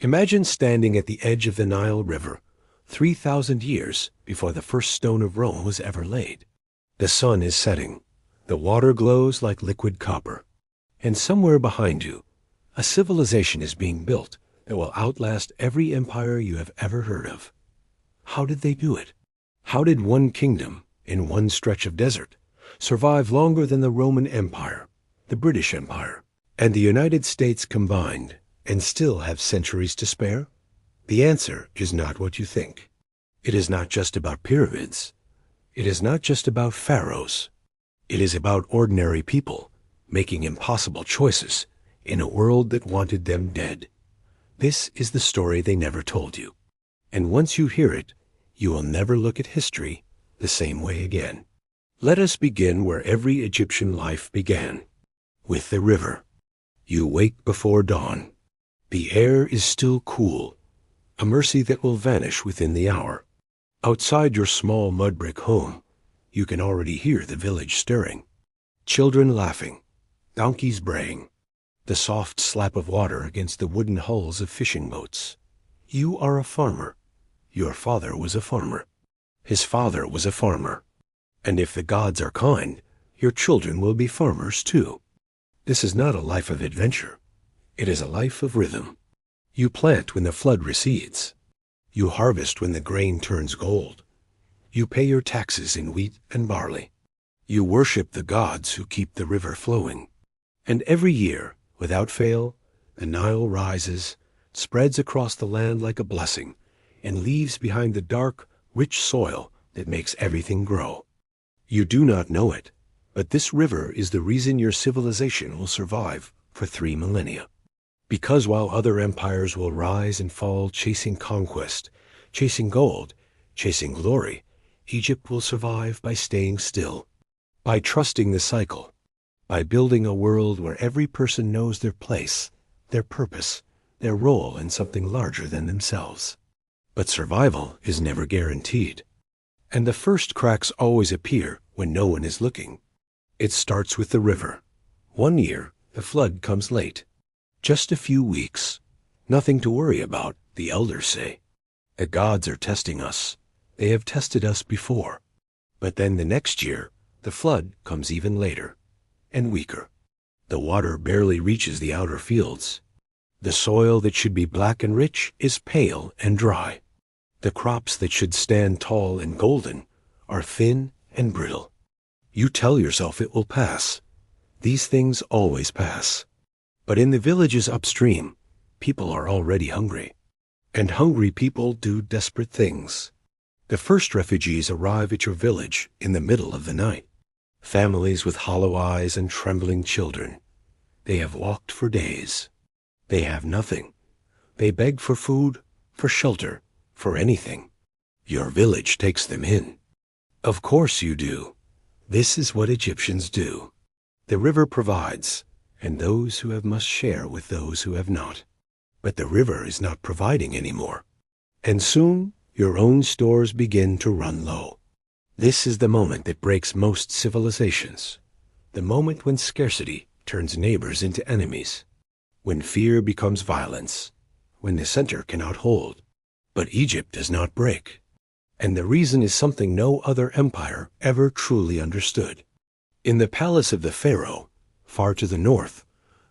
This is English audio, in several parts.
Imagine standing at the edge of the Nile River, 3,000 years before the first stone of Rome was ever laid. The sun is setting. The water glows like liquid copper. And somewhere behind you, a civilization is being built that will outlast every empire you have ever heard of. How did they do it? How did one kingdom, in one stretch of desert, survive longer than the Roman Empire, the British Empire, and the United States combined, and still have centuries to spare? The answer is not what you think. It is not just about pyramids. It is not just about pharaohs. It is about ordinary people making impossible choices in a world that wanted them dead. This is the story they never told you. And once you hear it, you will never look at history the same way again. Let us begin where every Egyptian life began, with the river. You wake before dawn. The air is still cool, a mercy that will vanish within the hour. Outside your small mud brick home, you can already hear the village stirring. Children laughing, donkeys braying, the soft slap of water against the wooden hulls of fishing boats. You are a farmer. Your father was a farmer. His father was a farmer. And if the gods are kind, your children will be farmers too. This is not a life of adventure. It is a life of rhythm. You plant when the flood recedes. You harvest when the grain turns gold. You pay your taxes in wheat and barley. You worship the gods who keep the river flowing. And every year, without fail, the Nile rises, spreads across the land like a blessing, and leaves behind the dark, rich soil that makes everything grow. You do not know it, but this river is the reason your civilization will survive for 3 millennia. Because while other empires will rise and fall chasing conquest, chasing gold, chasing glory, Egypt will survive by staying still, by trusting the cycle, by building a world where every person knows their place, their purpose, their role in something larger than themselves. But survival is never guaranteed. And the first cracks always appear when no one is looking. It starts with the river. One year, the flood comes late. Just a few weeks. Nothing to worry about, the elders say. The gods are testing us. They have tested us before. But then the next year, the flood comes even later, and weaker. The water barely reaches the outer fields. The soil that should be black and rich is pale and dry. The crops that should stand tall and golden are thin and brittle. You tell yourself it will pass. These things always pass. But in the villages upstream, people are already hungry. And hungry people do desperate things. The first refugees arrive at your village in the middle of the night. Families with hollow eyes and trembling children. They have walked for days. They have nothing. They beg for food, for shelter, for anything. Your village takes them in. Of course you do. This is what Egyptians do. The river provides, and those who have must share with those who have not. But the river is not providing anymore. And soon your own stores begin to run low. This is the moment that breaks most civilizations. The moment when scarcity turns neighbors into enemies. When fear becomes violence. When the center cannot hold. But Egypt does not break. And the reason is something no other empire ever truly understood. In the palace of the pharaoh, far to the north,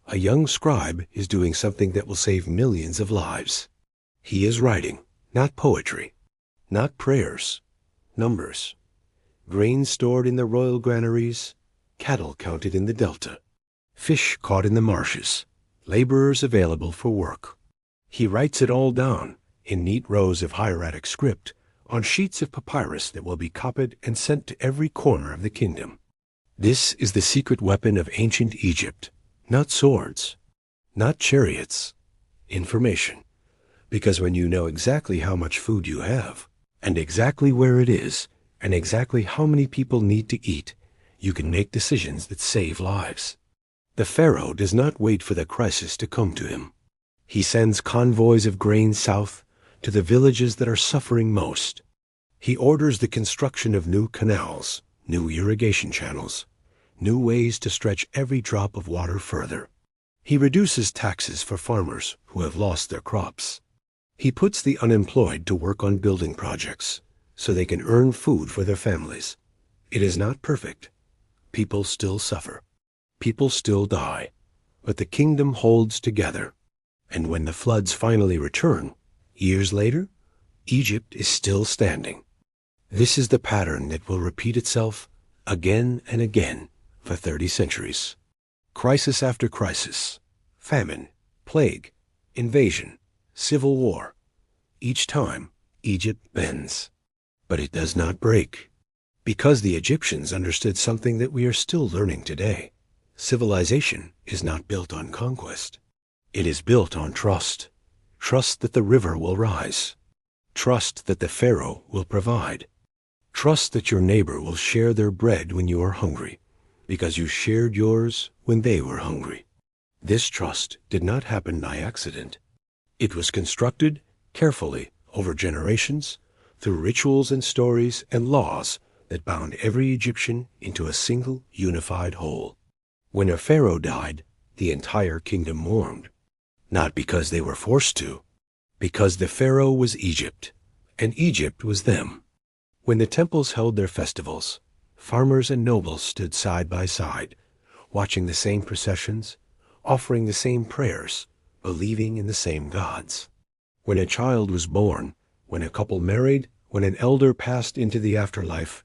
a young scribe is doing something that will save millions of lives. He is writing, not poetry, not prayers, numbers. Grain stored in the royal granaries, cattle counted in the delta, fish caught in the marshes, laborers available for work. He writes it all down in neat rows of hieratic script on sheets of papyrus that will be copied and sent to every corner of the kingdom. This is the secret weapon of ancient Egypt. Not swords, not chariots, information. Because when you know exactly how much food you have, and exactly where it is, and exactly how many people need to eat, you can make decisions that save lives. The pharaoh does not wait for the crisis to come to him. He sends convoys of grain south to the villages that are suffering most. He orders the construction of new canals, new irrigation channels, new ways to stretch every drop of water further. He reduces taxes for farmers who have lost their crops. He puts the unemployed to work on building projects so they can earn food for their families. It is not perfect. People still suffer. People still die. But the kingdom holds together. And when the floods finally return, years later, Egypt is still standing. This is the pattern that will repeat itself again and again for 30 centuries. Crisis after crisis, famine, plague, invasion, civil war. Each time, Egypt bends. But it does not break. Because the Egyptians understood something that we are still learning today. Civilization is not built on conquest. It is built on trust. Trust that the river will rise. Trust that the pharaoh will provide. Trust that your neighbor will share their bread when you are hungry, because you shared yours when they were hungry. This trust did not happen by accident. It was constructed carefully over generations through rituals and stories and laws that bound every Egyptian into a single unified whole. When a pharaoh died, the entire kingdom mourned, not because they were forced to, because the pharaoh was Egypt, and Egypt was them. When the temples held their festivals, farmers and nobles stood side by side, watching the same processions, offering the same prayers, believing in the same gods. When a child was born, when a couple married, when an elder passed into the afterlife,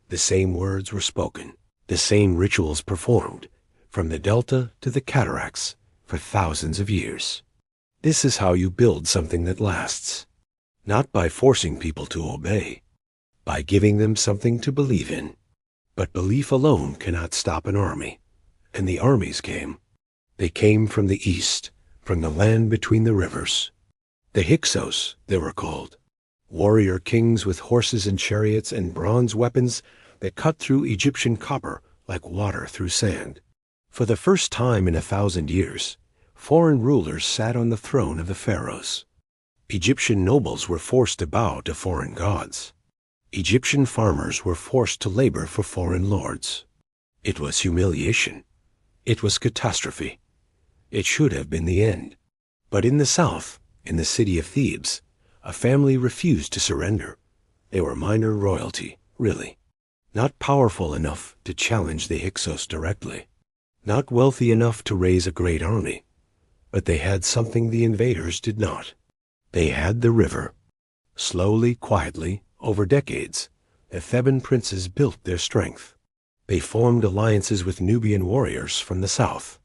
the same words were spoken, the same rituals performed, from the delta to the cataracts, for thousands of years. This is how you build something that lasts, not by forcing people to obey, by giving them something to believe in. But belief alone cannot stop an army. And the armies came. They came from the east, from the land between the rivers. The Hyksos, they were called. Warrior kings with horses and chariots and bronze weapons that cut through Egyptian copper like water through sand. For the first time in 1,000 years, foreign rulers sat on the throne of the pharaohs. Egyptian nobles were forced to bow to foreign gods. Egyptian farmers were forced to labor for foreign lords. It was humiliation. It was catastrophe. It should have been the end. But in the south, in the city of Thebes, a family refused to surrender. They were minor royalty, really. Not powerful enough to challenge the Hyksos directly. Not wealthy enough to raise a great army. But they had something the invaders did not. They had the river. Slowly, quietly, over decades, the Theban princes built their strength. They formed alliances with Nubian warriors from the south.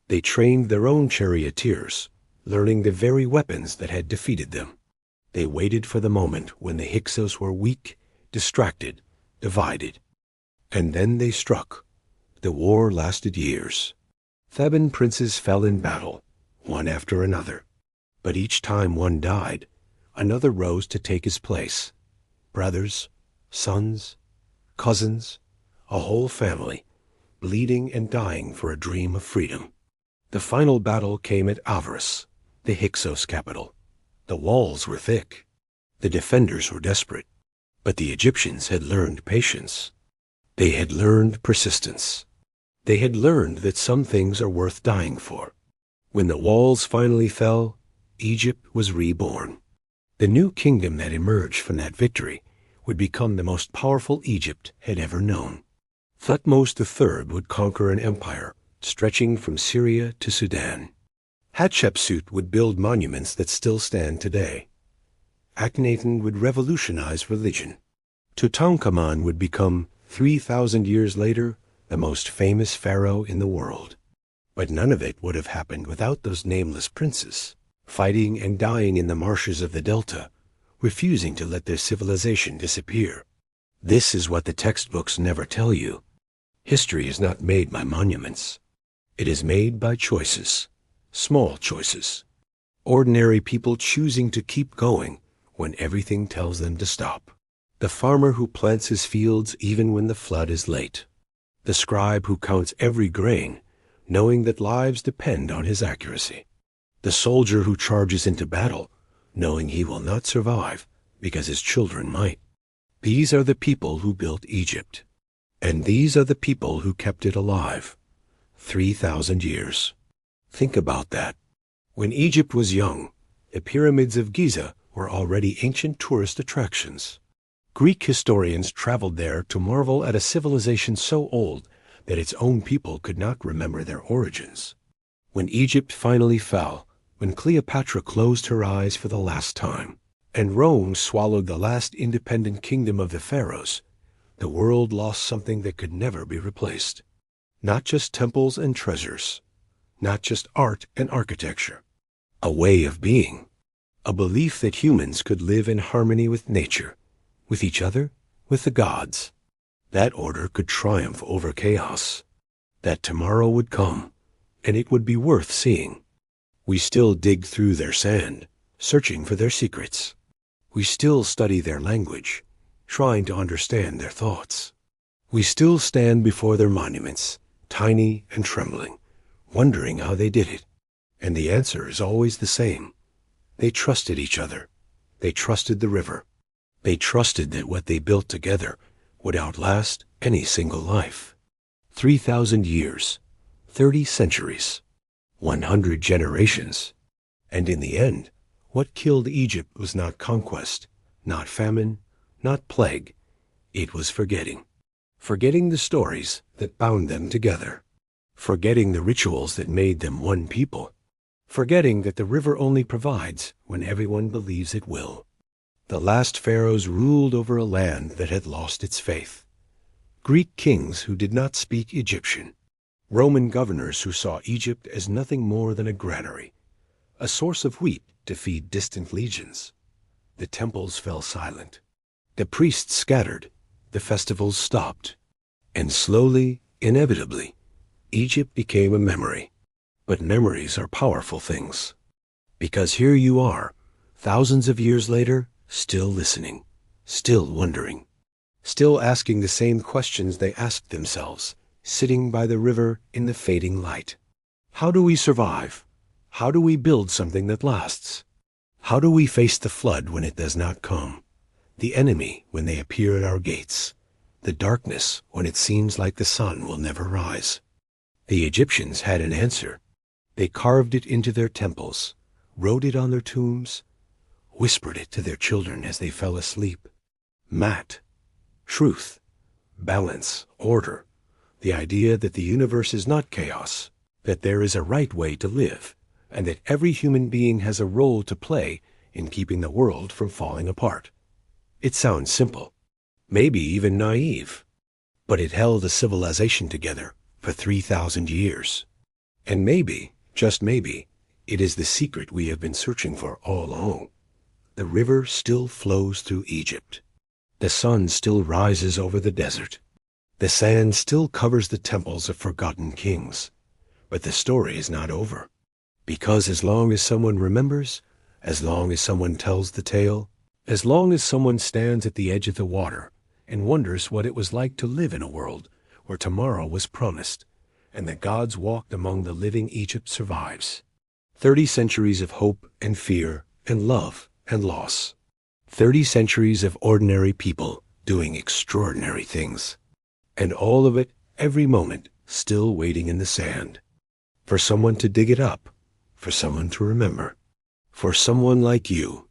They trained their own charioteers, learning the very weapons that had defeated them. They waited for the moment when the Hyksos were weak, distracted, divided. And then they struck. The war lasted years. Theban princes fell in battle, one after another. But each time one died, another rose to take his place. Brothers, sons, cousins, a whole family, bleeding and dying for a dream of freedom. The final battle came at Avaris, the Hyksos capital. The walls were thick. The defenders were desperate. But the Egyptians had learned patience. They had learned persistence. They had learned that some things are worth dying for. When the walls finally fell, Egypt was reborn. The new kingdom that emerged from that victory would become the most powerful Egypt had ever known. Thutmose III would conquer an empire stretching from Syria to Sudan. Hatshepsut would build monuments that still stand today. Akhenaten would revolutionize religion. Tutankhamun would become, 3,000 years later, the most famous pharaoh in the world. But none of it would have happened without those nameless princes, fighting and dying in the marshes of the Delta, refusing to let their civilization disappear. This is what the textbooks never tell you. History is not made by monuments. It is made by choices, small choices. Ordinary people choosing to keep going when everything tells them to stop. The farmer who plants his fields even when the flood is late. The scribe who counts every grain, knowing that lives depend on his accuracy. The soldier who charges into battle, knowing he will not survive because his children might. These are the people who built Egypt. And these are the people who kept it alive. 3,000 years. Think about that. When Egypt was young, the pyramids of Giza were already ancient tourist attractions. Greek historians traveled there to marvel at a civilization so old that its own people could not remember their origins. When Egypt finally fell, when Cleopatra closed her eyes for the last time, and Rome swallowed the last independent kingdom of the pharaohs, the world lost something that could never be replaced. Not just temples and treasures, not just art and architecture. A way of being. A belief that humans could live in harmony with nature, with each other, with the gods. That order could triumph over chaos. That tomorrow would come, and it would be worth seeing. We still dig through their sand, searching for their secrets. We still study their language, trying to understand their thoughts. We still stand before their monuments, tiny and trembling, wondering how they did it. And the answer is always the same. They trusted each other. They trusted the river. They trusted that what they built together would outlast any single life. 3,000 years, 30 centuries, 100 generations. And in the end, what killed Egypt was not conquest, not famine, not plague. It was forgetting. Forgetting the stories that bound them together. Forgetting the rituals that made them one people. Forgetting that the river only provides when everyone believes it will. The last pharaohs ruled over a land that had lost its faith. Greek kings who did not speak Egyptian. Roman governors who saw Egypt as nothing more than a granary, a source of wheat to feed distant legions. The temples fell silent. The priests scattered. The festivals stopped. And slowly, inevitably, Egypt became a memory. But memories are powerful things. Because here you are, thousands of years later, still listening, still wondering, still asking the same questions they asked themselves, sitting by the river in the fading light. How do we survive? How do we build something that lasts? How do we face the flood when it does not come? The enemy when they appear at our gates? The darkness when it seems like the sun will never rise? The Egyptians had an answer. They carved it into their temples, wrote it on their tombs, whispered it to their children as they fell asleep. Mat, truth, balance, order, the idea that the universe is not chaos, that there is a right way to live, and that every human being has a role to play in keeping the world from falling apart. It sounds simple, maybe even naive, but it held a civilization together for 3,000 years. And maybe, just maybe, it is the secret we have been searching for all along. The river still flows through Egypt. The sun still rises over the desert. The sand still covers the temples of forgotten kings. But the story is not over. Because as long as someone remembers, as long as someone tells the tale, as long as someone stands at the edge of the water and wonders what it was like to live in a world where tomorrow was promised, and the gods walked among the living, Egypt survives. 30 centuries of hope and fear and love and loss. 30 centuries of ordinary people doing extraordinary things. And all of it, every moment, still waiting in the sand. For someone to dig it up. For someone to remember. For someone like you